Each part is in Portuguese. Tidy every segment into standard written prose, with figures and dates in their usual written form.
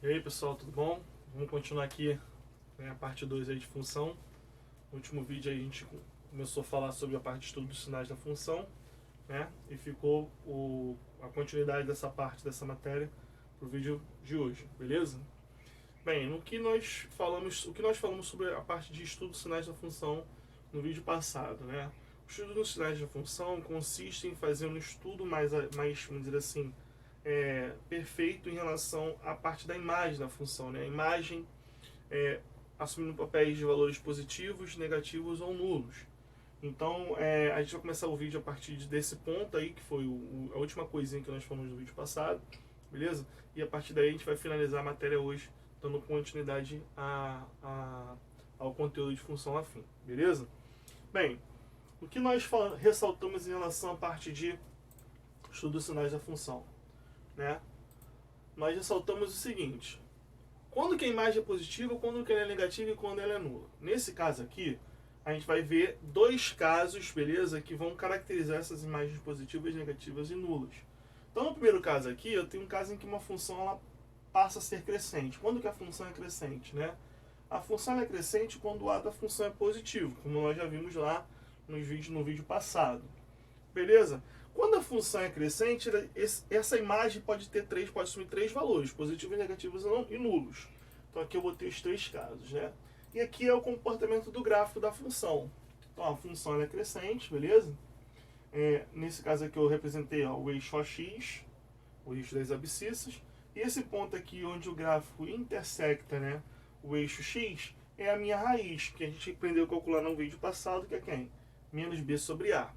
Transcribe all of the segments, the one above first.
E aí pessoal, tudo bom? Vamos continuar aqui, a parte 2 aí de função. No último vídeo aí a gente começou a falar sobre a parte de estudo dos sinais da função, né? E ficou a continuidade dessa parte dessa matéria para o vídeo de hoje, beleza? Bem, o que nós falamos sobre a parte de estudo dos sinais da função no vídeo passado, né? O estudo dos sinais da função consiste em fazer um estudo mais vamos dizer assim, perfeito em relação à parte da imagem da função, né? A imagem assumindo papéis de valores positivos, negativos ou nulos. Então, a gente vai começar o vídeo a partir desse ponto aí, que foi a última coisinha que nós falamos no vídeo passado, beleza? E a partir daí a gente vai finalizar a matéria hoje, dando continuidade ao conteúdo de função afim, beleza? Bem, o que nós ressaltamos em relação à parte de estudo dos sinais da função, né? Nós ressaltamos o seguinte: quando que a imagem é positiva, quando que ela é negativa e quando ela é nula. Nesse caso aqui, a gente vai ver dois casos, beleza, que vão caracterizar essas imagens positivas, negativas e nulas. Então, no primeiro caso aqui, eu tenho um caso em que uma função ela passa a ser crescente. Quando que a função é crescente, né? A função é crescente quando o A da função é positivo, como nós já vimos lá no vídeo passado. Beleza? Quando a função é crescente, essa imagem pode assumir três valores, positivos, negativos e nulos. Então aqui eu botei os três casos, né? E aqui é o comportamento do gráfico da função. Então a função é crescente, beleza? Nesse caso aqui eu representei o eixo AX, o eixo das abscissas. E esse ponto aqui onde o gráfico intersecta, né, o eixo X, é a minha raiz, que a gente aprendeu a calcular no vídeo passado, que é quem? Menos B sobre A.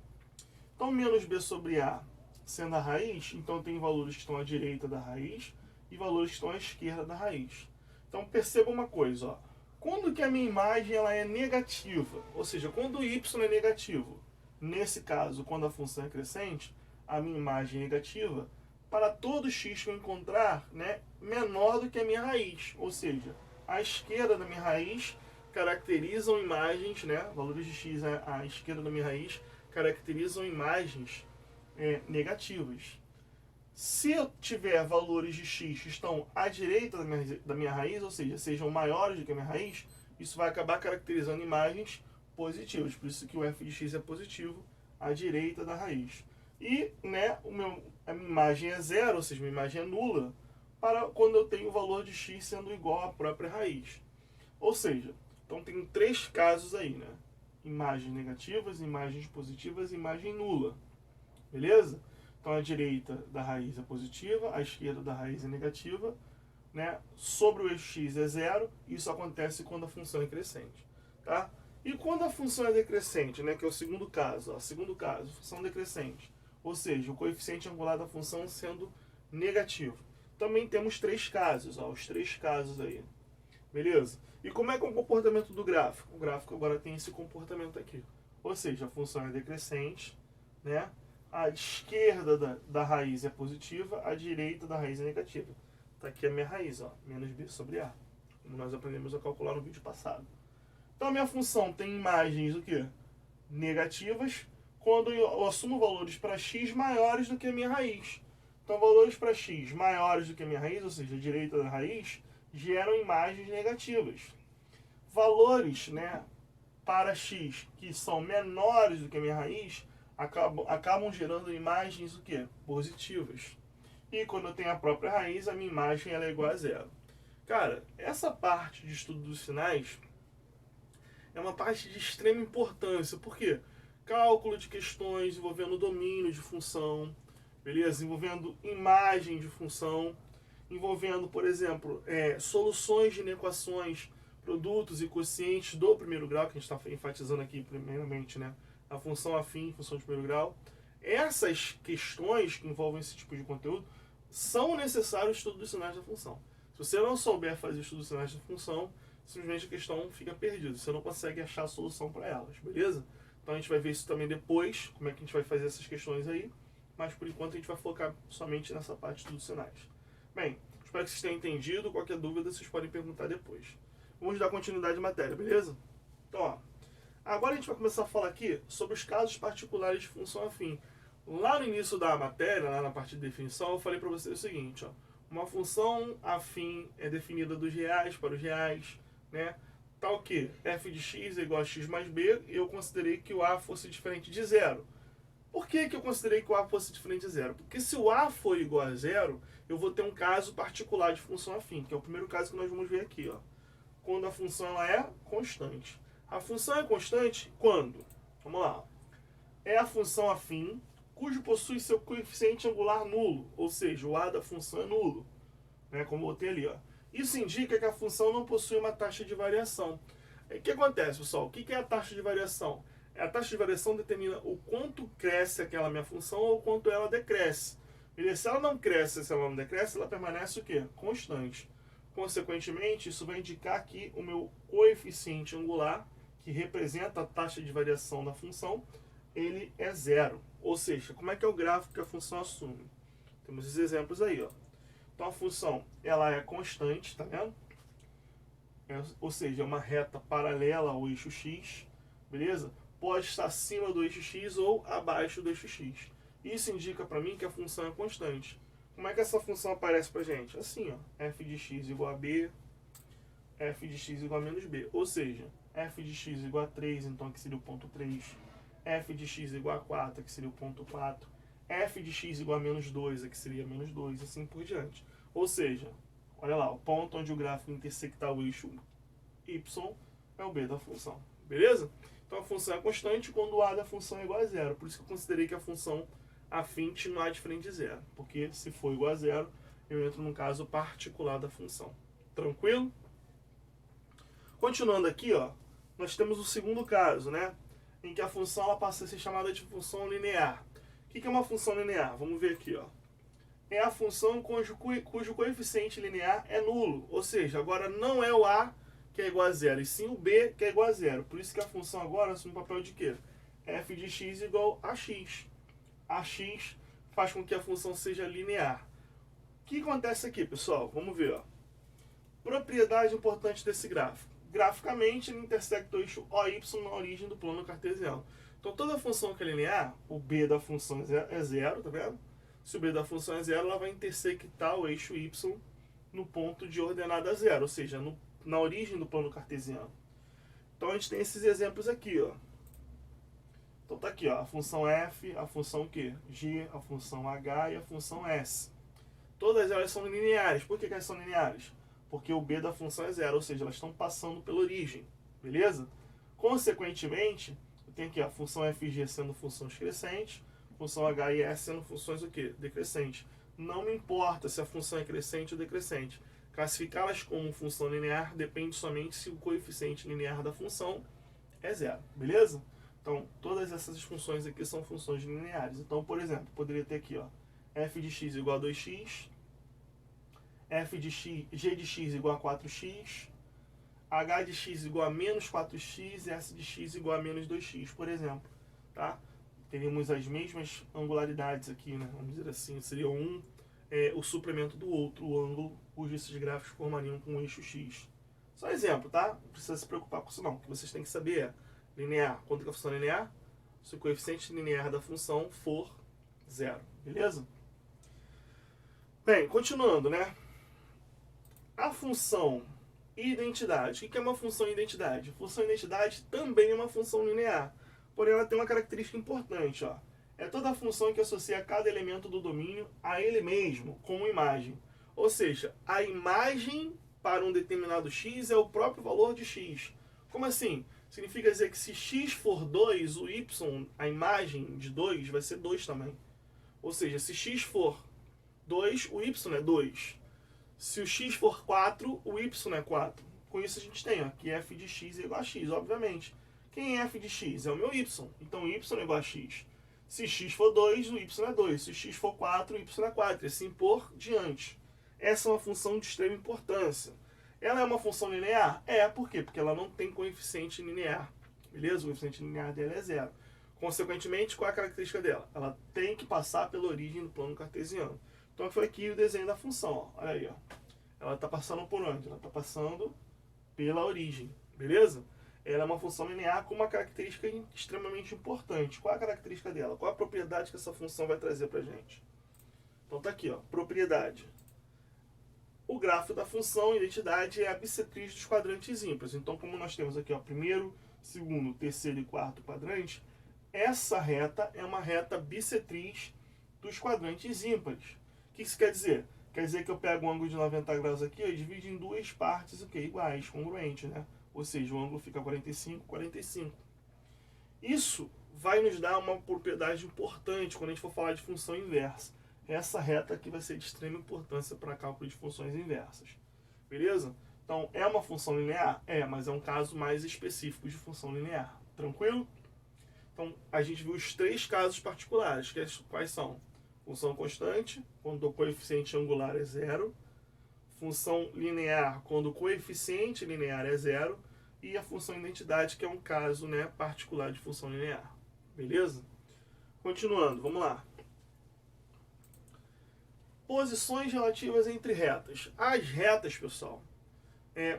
Então, menos B sobre A sendo a raiz, então tem valores que estão à direita da raiz e valores que estão à esquerda da raiz. Então, perceba uma coisa, ó. Quando que a minha imagem ela é negativa, ou seja, quando o y é negativo, nesse caso, quando a função é crescente, a minha imagem é negativa, para todo x que eu encontrar, né, menor do que a minha raiz, ou seja, a esquerda da minha raiz caracterizam imagens, né, valores de x à esquerda da minha raiz, caracterizam imagens negativas. Se eu tiver valores de x que estão à direita da minha raiz, ou seja, sejam maiores do que a minha raiz, isso vai acabar caracterizando imagens positivas. Por isso que o f de x é positivo à direita da raiz. E, né, a minha imagem é zero, ou seja, minha imagem é nula, para quando eu tenho o valor de x sendo igual à própria raiz. Ou seja, então tem três casos aí, né? Imagens negativas, imagens positivas e imagem nula. Beleza? Então a direita da raiz é positiva, a esquerda da raiz é negativa, né? Sobre o eixo x é zero, isso acontece quando a função é crescente. Tá? E quando a função é decrescente, né? Que é o segundo caso. Ó, segundo caso, função decrescente. Ou seja, o coeficiente angular da função sendo negativo. Também temos três casos, ó, os três casos aí. Beleza? E como é que é o comportamento do gráfico? O gráfico agora tem esse comportamento aqui. Ou seja, a função é decrescente, né? A esquerda da raiz é positiva, a direita da raiz é negativa. Está aqui a minha raiz, ó, menos b sobre a, como nós aprendemos a calcular no vídeo passado. Então a minha função tem imagens o quê? Negativas, quando eu assumo valores para x maiores do que a minha raiz. Então valores para x maiores do que a minha raiz, ou seja, a direita da raiz, geram imagens negativas. Valores, né, para x que são menores do que a minha raiz acabam gerando imagens o quê? Positivas. E quando eu tenho a própria raiz, a minha imagem ela é igual a zero. Cara, essa parte de estudo dos sinais é uma parte de extrema importância. Por quê? Cálculo de questões envolvendo domínio de função, beleza? Envolvendo imagem de função, envolvendo, por exemplo, soluções de inequações, produtos e quocientes do primeiro grau, que a gente está enfatizando aqui primeiramente, né? A função afim, função de primeiro grau. Essas questões que envolvem esse tipo de conteúdo são necessários o estudo dos sinais da função. Se você não souber fazer o estudo dos sinais da função, simplesmente a questão fica perdida. Você não consegue achar a solução para elas, beleza? Então a gente vai ver isso também depois, como é que a gente vai fazer essas questões aí. Mas por enquanto a gente vai focar somente nessa parte de estudo dos sinais. Bem, espero que vocês tenham entendido. Qualquer dúvida vocês podem perguntar depois. Vamos dar continuidade à matéria, beleza? Então, ó, agora a gente vai começar a falar aqui sobre os casos particulares de função afim. Lá no início da matéria, lá na parte de definição, eu falei para vocês o seguinte, ó, Uma função afim é definida dos reais para os reais, né? Tal que f de x é igual a x mais b, e eu considerei que o a fosse diferente de zero. Por que eu considerei que o a fosse diferente de zero? Porque se o a for igual a zero, eu vou ter um caso particular de função afim, que é o primeiro caso que nós vamos ver aqui, ó. Quando a função ela é constante. A função é constante quando? Vamos lá. É a função afim cujo possui seu coeficiente angular nulo, ou seja, o a da função é nulo, né, como eu botei ali, ó. Isso indica que a função não possui uma taxa de variação. O que acontece, pessoal? O que é a taxa de variação? A taxa de variação determina o quanto cresce aquela minha função ou o quanto ela decresce. E se ela não cresce, se ela não decresce, ela permanece o quê? Constante. Consequentemente, isso vai indicar que o meu coeficiente angular, que representa a taxa de variação da função, ele é zero. Ou seja, como é que é o gráfico que a função assume? Temos os exemplos aí, ó. Então a função ela é constante, tá vendo? Ou seja, é uma reta paralela ao eixo x, beleza? Pode estar acima do eixo x ou abaixo do eixo x. Isso indica para mim que a função é constante. Como é que essa função aparece pra gente? Assim, ó, f de x igual a b, f de x igual a menos b. Ou seja, f de x igual a 3, então aqui seria o ponto 3. F de x igual a 4, aqui seria o ponto 4. F de x igual a menos 2, aqui seria menos 2, assim por diante. Ou seja, olha lá, o ponto onde o gráfico intersectar o eixo y é o b da função. Beleza? Então a função é constante quando o a da função é igual a zero. Por isso que eu considerei que a função afim não é diferente de zero. Porque se for igual a zero, eu entro num caso particular da função. Tranquilo? Continuando aqui, ó, nós temos o segundo caso, né? Em que a função ela passa a ser chamada de função linear. O que é uma função linear? Vamos ver aqui, ó. É a função cujo coeficiente linear é nulo. Ou seja, agora não é o a que é igual a zero, e sim o b que é igual a zero. Por isso que a função agora assume o papel de quê? F de x igual a x. A x faz com que a função seja linear. O que acontece aqui, pessoal? Vamos ver, ó. Propriedade importante desse gráfico. Graficamente, ele intersecta o eixo OY na origem do plano cartesiano. Então, toda função que é linear, o b da função é zero, tá vendo? Se o b da função é zero, ela vai intersectar o eixo y no ponto de ordenada zero, ou seja, na origem do plano cartesiano. Então, a gente tem esses exemplos aqui, ó. Então, tá aqui, ó, a função f, a função q, g, a função h e a função s. Todas elas são lineares. Por que elas são lineares? Porque o b da função é zero, ou seja, elas estão passando pela origem, beleza? Consequentemente, eu tenho aqui a função f e g sendo funções crescentes, função h e s sendo funções o quê? Decrescentes. Não me importa se a função é crescente ou decrescente. Classificá-las como função linear depende somente se o coeficiente linear da função é zero, beleza? Então, todas essas funções aqui são funções lineares. Então, por exemplo, poderia ter aqui, ó, f de x igual a 2x, f de x, g de x igual a 4x, h de x igual a menos 4x e s de x igual a menos 2x, por exemplo. Tá? Teríamos as mesmas angularidades aqui, né? Vamos dizer assim, seria o suplemento do outro, o ângulo cujo esses gráficos formariam com o eixo x. Só exemplo, tá? Não precisa se preocupar com isso não. O que vocês têm que saber é linear. Quanto que a função é linear? Se o coeficiente linear da função for zero. Beleza? Bem, continuando, né? A função identidade. O que é uma função identidade? Função identidade também é uma função linear. Porém, ela tem uma característica importante, ó. É toda a função que associa cada elemento do domínio a ele mesmo, como imagem. Ou seja, a imagem para um determinado x é o próprio valor de x. Como assim? Significa dizer que se x for 2, o y, a imagem de 2, vai ser 2 também. Ou seja, se x for 2, o y é 2. Se o x for 4, o y é 4. Com isso a gente tem, ó, que f de x é igual a x, obviamente. Quem é f de x? É o meu y. Então y é igual a x. Se x for 2, o y é 2. Se x for 4, o y é 4. E assim por diante. Essa é uma função de extrema importância. Ela é uma função linear? É, por quê? Porque ela não tem coeficiente linear. Beleza? O coeficiente linear dela é zero. Consequentemente, qual é a característica dela? Ela tem que passar pela origem do plano cartesiano. Então foi aqui o desenho da função. Ó. Olha aí, ó. Ela está passando por onde? Ela está passando pela origem. Beleza? Ela é uma função linear com uma característica extremamente importante. Qual é a característica dela? Qual é a propriedade que essa função vai trazer para a gente? Então tá aqui, ó, propriedade. o grafo da função identidade é a bissetriz dos quadrantes ímpares. Então, como nós temos aqui, ó, primeiro, segundo, terceiro e quarto quadrante, essa reta é uma reta bissetriz dos quadrantes ímpares. O que isso quer dizer? Quer dizer que eu pego um ângulo de 90 graus aqui e divido em duas partes iguais, congruentes, né? Ou seja, o ângulo fica 45, 45. Isso vai nos dar uma propriedade importante quando a gente for falar de função inversa. Essa reta aqui vai ser de extrema importância para cálculo de funções inversas. Beleza? Então, é uma função linear? É, mas é um caso mais específico de função linear. Tranquilo? Então, a gente viu os três casos particulares. Quais são? Função constante, quando o coeficiente angular é zero. Função linear, quando o coeficiente linear é zero. E a função identidade, que é um caso, né, particular de função linear. Beleza? Continuando, vamos lá. Posições relativas entre retas. As retas, pessoal,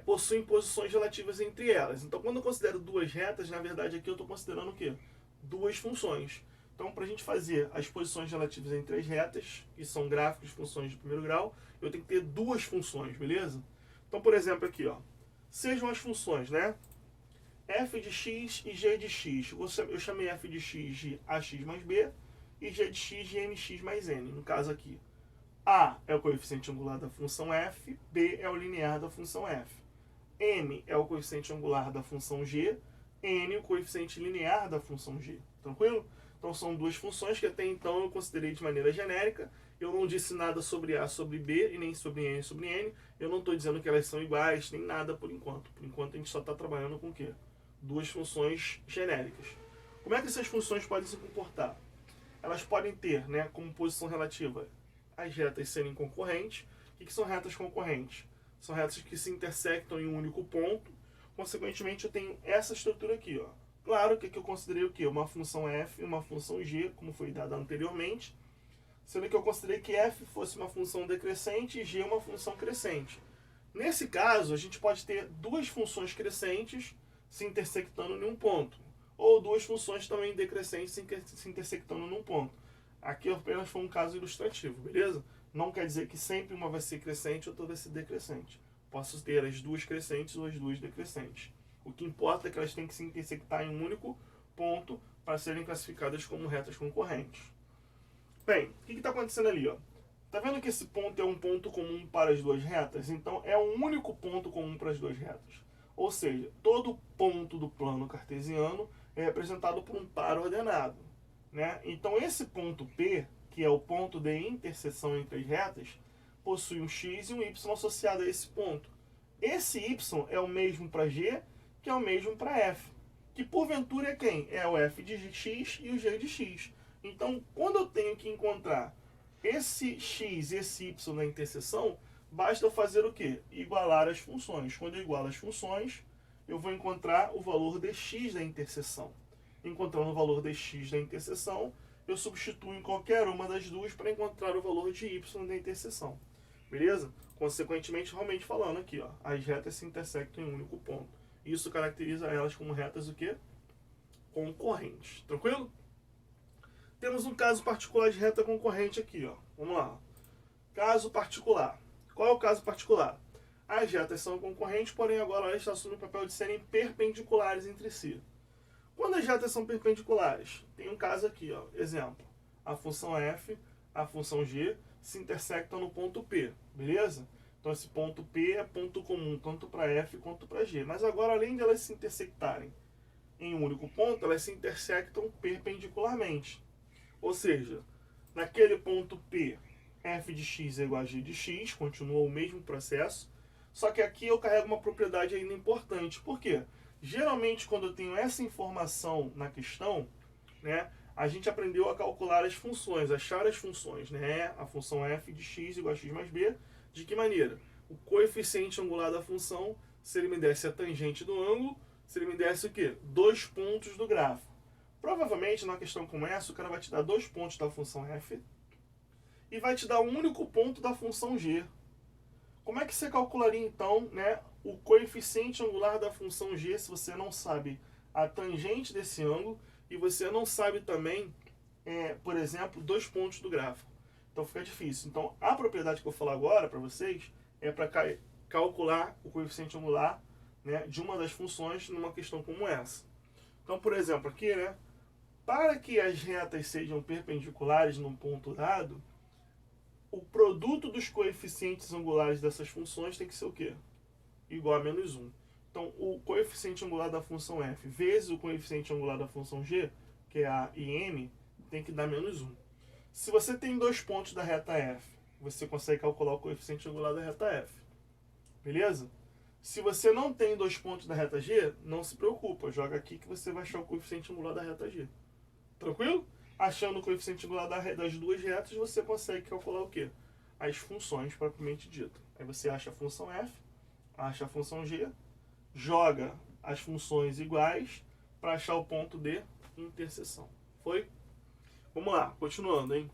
possuem posições relativas entre elas. Então, quando eu considero duas retas, na verdade aqui eu estou considerando o quê? Duas funções. Então, para a gente fazer as posições relativas entre as retas, que são gráficos de funções de primeiro grau, eu tenho que ter duas funções, beleza? Então, por exemplo, aqui, ó, sejam as funções, né? f de x e g de x. Eu chamei f de x de ax mais b e g de x de mx mais n. No caso aqui, a é o coeficiente angular da função f, b é o linear da função f. M é o coeficiente angular da função g, n o coeficiente linear da função g. Tranquilo? Então são duas funções que até então eu considerei de maneira genérica. Eu não disse nada sobre a, sobre b, e nem sobre n, sobre n. Eu não estou dizendo que elas são iguais, nem nada por enquanto. Por enquanto a gente só está trabalhando com o quê? Duas funções genéricas. Como é que essas funções podem se comportar? Elas podem ter, né, como posição relativa as retas serem concorrentes. O que são retas concorrentes? São retas que se intersectam em um único ponto. Consequentemente, eu tenho essa estrutura aqui, ó. Claro que aqui eu considerei o quê? Uma função f e uma função g, como foi dada anteriormente. Sendo que eu considerei que f fosse uma função decrescente e g uma função crescente. Nesse caso, a gente pode ter duas funções crescentes se intersectando em um ponto. Ou duas funções também decrescentes se intersectando num ponto. Aqui apenas foi um caso ilustrativo, beleza? Não quer dizer que sempre uma vai ser crescente e outra vai ser decrescente. Posso ter as duas crescentes ou as duas decrescentes. O que importa é que elas têm que se intersectar em um único ponto para serem classificadas como retas concorrentes. Bem, o que está acontecendo ali? Está vendo que esse ponto é um ponto comum para as duas retas? Então, é um único ponto comum para as duas retas. Ou seja, todo ponto do plano cartesiano é representado por um par ordenado. Né? Então, esse ponto P, que é o ponto de interseção entre as retas, possui um x e um y associado a esse ponto. Esse y é o mesmo para G, que é o mesmo para F. Que, porventura, é quem? É o f de x e o g de x. Então, quando eu tenho que encontrar esse x e esse y na interseção, basta eu fazer o quê? Igualar as funções. Quando eu igualo as funções, eu vou encontrar o valor de x da interseção. Encontrando o valor de x da interseção, eu substituo em qualquer uma das duas para encontrar o valor de y da interseção. Beleza? Consequentemente, realmente falando aqui, ó, as retas se intersectam em um único ponto. Isso caracteriza elas como retas o quê? Concorrentes. Tranquilo? Temos um caso particular de reta concorrente aqui, ó. Vamos lá. Caso particular. Qual é o caso particular? As retas são concorrentes, porém agora elas assumem o papel de serem perpendiculares entre si. Quando as retas são perpendiculares, tem um caso aqui, ó, exemplo. A função f, a função g se intersectam no ponto P, beleza? Então esse ponto P é ponto comum tanto para f quanto para g. Mas agora, além de elas se intersectarem em um único ponto, elas se intersectam perpendicularmente. Ou seja, naquele ponto P, f de x é igual a g de x, continua o mesmo processo, só que aqui eu carrego uma propriedade ainda importante. Por quê? Geralmente, quando eu tenho essa informação na questão, né, a gente aprendeu a calcular as funções, achar as funções, né? A função f de x igual a x mais b. De que maneira? O coeficiente angular da função, se ele me desse a tangente do ângulo, se ele me desse o quê? 2 pontos do grafo. Provavelmente, numa questão como essa, o cara vai te dar 2 pontos da função f e vai te dar um único ponto da função g. Como é que você calcularia, então, né, o coeficiente angular da função g se você não sabe a tangente desse ângulo e você não sabe também, por exemplo, 2 pontos do gráfico? Então fica difícil. Então a propriedade que eu vou falar agora para vocês é para calcular o coeficiente angular, né, de uma das funções numa questão como essa. Então, por exemplo, aqui, né, para que as retas sejam perpendiculares num ponto dado, o produto dos coeficientes angulares dessas funções tem que ser o quê? Igual a menos 1. Então, o coeficiente angular da função f vezes o coeficiente angular da função g, que é a e m, tem que dar menos 1. Se você tem dois pontos da reta f, você consegue calcular o coeficiente angular da reta f. Beleza? Se você não tem dois pontos da reta g, não se preocupa. Joga aqui que você vai achar o coeficiente angular da reta g. Tranquilo? Achando o coeficiente angular das duas retas, você consegue calcular o quê? As funções propriamente dita. Aí você acha a função f, acha a função g, joga as funções iguais para achar o ponto de interseção. Foi? Vamos lá, continuando, hein?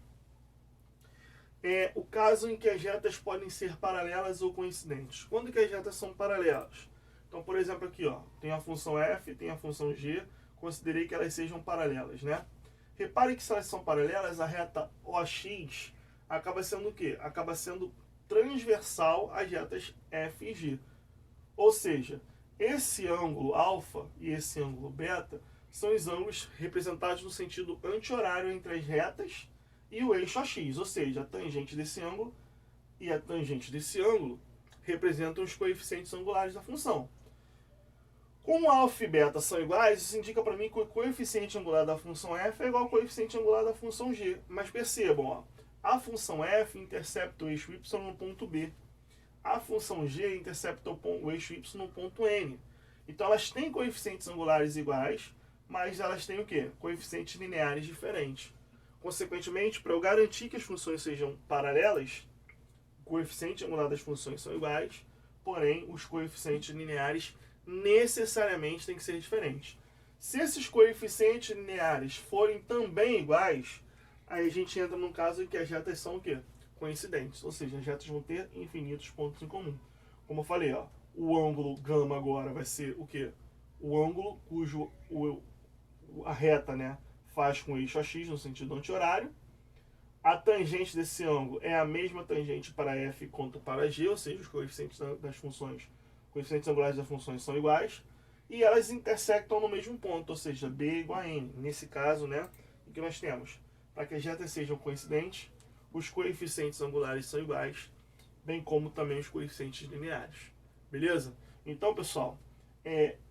O caso em que as retas podem ser paralelas ou coincidentes. Quando que as retas são paralelas? Então, por exemplo, aqui, ó, tem a função f, tem a função g, considerei que elas sejam paralelas, né? Repare que se elas são paralelas, a reta OX acaba sendo o quê? Acaba sendo transversal às retas f e g. Ou seja, esse ângulo alfa e esse ângulo beta são os ângulos representados no sentido anti-horário entre as retas e o eixo AX, ou seja, a tangente desse ângulo e a tangente desse ângulo representam os coeficientes angulares da função. Como alfa e beta são iguais, isso indica para mim que o coeficiente angular da função f é igual ao coeficiente angular da função g. Mas percebam, ó, a função f intercepta o eixo y no ponto B. A função g intercepta o eixo y no ponto N. Então elas têm coeficientes angulares iguais, mas elas têm o quê? Coeficientes lineares diferentes. Consequentemente, para eu garantir que as funções sejam paralelas, o coeficiente angular das funções são iguais, porém os coeficientes lineares necessariamente têm que ser diferentes. Se esses coeficientes lineares forem também iguais, aí a gente entra num caso em que as retas são o quê? Coincidentes, ou seja, as retas vão ter infinitos pontos em comum. Como eu falei, ó, o ângulo gama agora vai ser o quê? O ângulo cujo a reta, né, faz com o eixo AX no sentido anti-horário. A tangente desse ângulo é a mesma tangente para f quanto para g, ou seja, os coeficientes das funções, coeficientes angulares das funções são iguais, e elas intersectam no mesmo ponto, ou seja, b igual a n. Nesse caso, né, o que nós temos? Para que as retas sejam coincidentes, os coeficientes angulares são iguais, bem como também os coeficientes lineares. Beleza? Então, pessoal,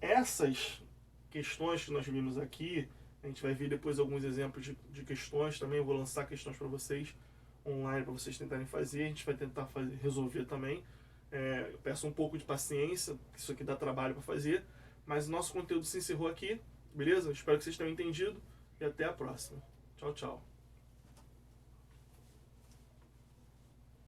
essas questões que nós vimos aqui, a gente vai ver depois alguns exemplos de questões também. Eu vou lançar questões para vocês online para vocês tentarem fazer. A gente vai tentar resolver também. Eu peço um pouco de paciência, isso aqui dá trabalho para fazer. Mas o nosso conteúdo se encerrou aqui, beleza? Espero que vocês tenham entendido e até a próxima. Tchau, tchau.